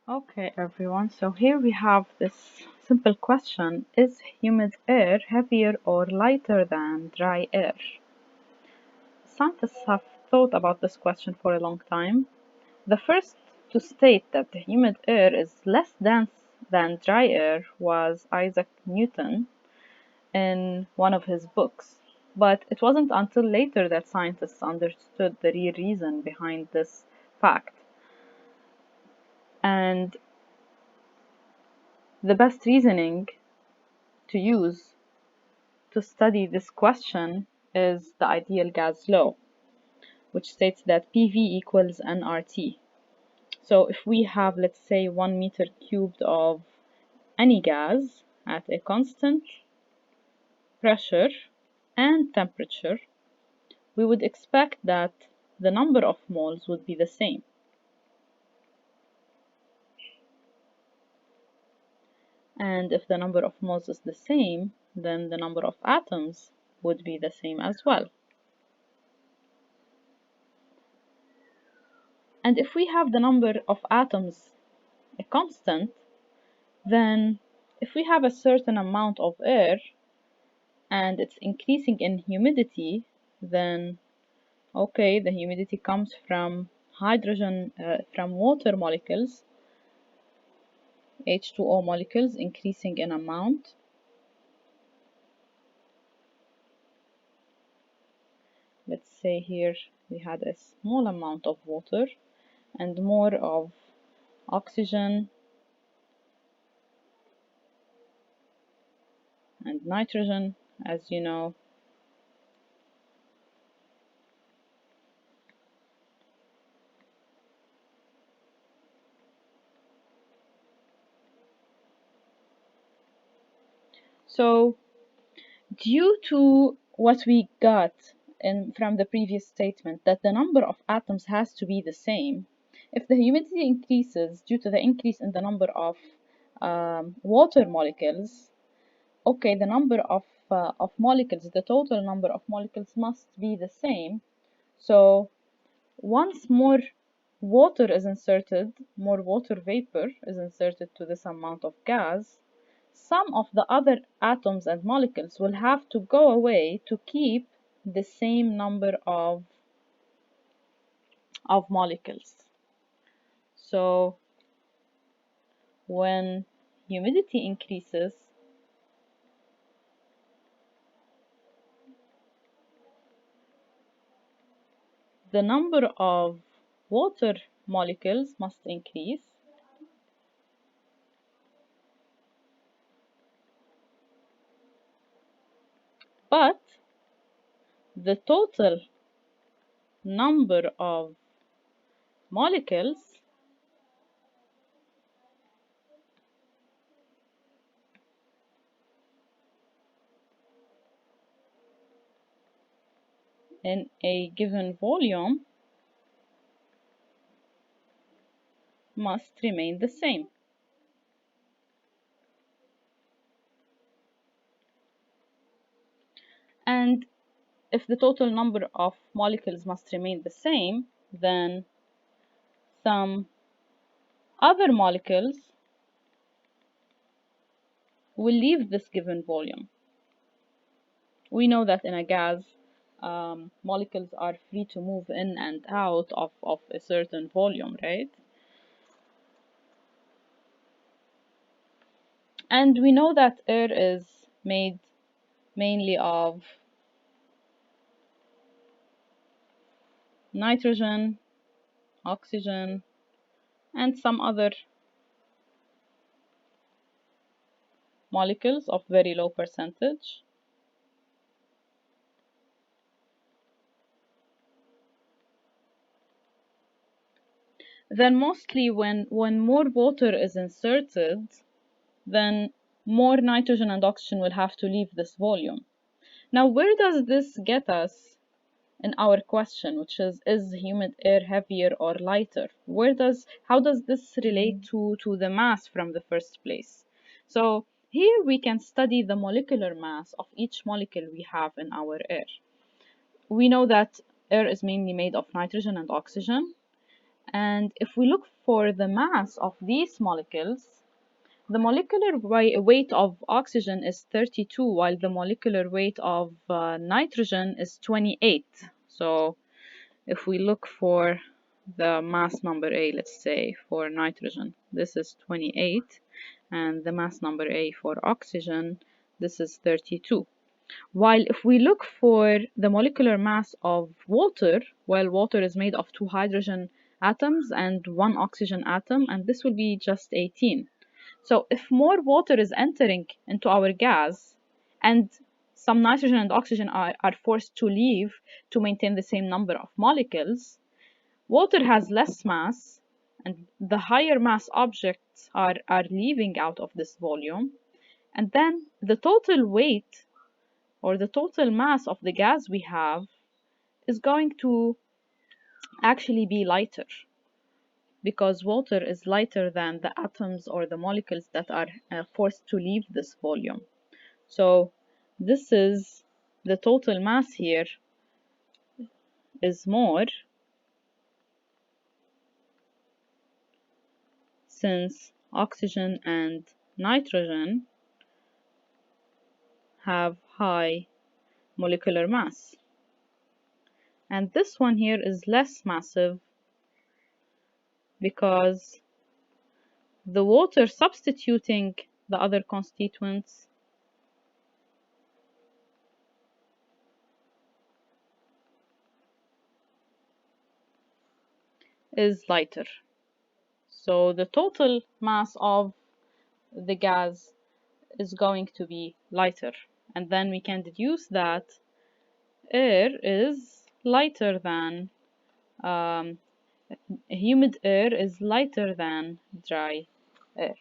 Okay, everyone, so here we have this simple question. Is humid air heavier or lighter than dry air? Scientists have thought about this question for a long time. The first to state that the humid air is less dense than dry air was Isaac Newton in one of his books. But it wasn't until later that scientists understood the real reason behind this fact. And the best reasoning to use to study this question is the ideal gas law, which states that PV equals nRT. So if we have, let's say, 1 meter cubed of any gas at a constant pressure and temperature, we would expect that the number of moles would be the same. And if the number of moles is the same, then the number of atoms would be the same as well. And if we have the number of atoms a constant, then if we have a certain amount of air and it's increasing in humidity, then okay, the humidity comes from from water molecules, H2O molecules increasing in amount. Let's say here we had a small amount of water and more of oxygen and nitrogen, as you know. So due to what we got from the previous statement that the number of atoms has to be the same, if the humidity increases due to the increase in the number of water molecules, okay, the number of molecules, the total number of molecules must be the same. So once more water is inserted, more water vapor is inserted to this amount of gas, some of the other atoms and molecules will have to go away to keep the same number of molecules. So when humidity increases, the number of water molecules must increase, but the total number of molecules in a given volume must remain the same. And if the total number of molecules must remain the same, then some other molecules will leave this given volume. We know that in a gas, molecules are free to move in and out of a certain volume, right? And we know that air is made mainly of nitrogen, oxygen, and some other molecules of very low percentage. Then mostly when more water is inserted, then more nitrogen and oxygen will have to leave this volume. Now, where does this get us in our question, which is humid air heavier or lighter? How does this relate to the mass from the first place? So here we can study the molecular mass of each molecule we have in our air. We know that air is mainly made of nitrogen and oxygen, And if we look for the mass of these molecules, the molecular weight of oxygen is 32, while the molecular weight of nitrogen is 28. So if we look for the mass number A, let's say for nitrogen, this is 28, and the mass number A for oxygen, this is 32. While if we look for the molecular mass of water, well, water is made of 2 hydrogen atoms and 1 oxygen atom, and this will be just 18. So if more water is entering into our gas and some nitrogen and oxygen are forced to leave to maintain the same number of molecules, water has less mass and the higher mass objects are leaving out of this volume. And then the total weight or the total mass of the gas we have is going to actually be lighter because water is lighter than the atoms or the molecules that are forced to leave this volume. So this is the total mass here is more since oxygen and nitrogen have high molecular mass. And this one here is less massive because the water substituting the other constituents is lighter. So the total mass of the gas is going to be lighter. And then we can deduce that air is lighter than, humid air is lighter than dry air.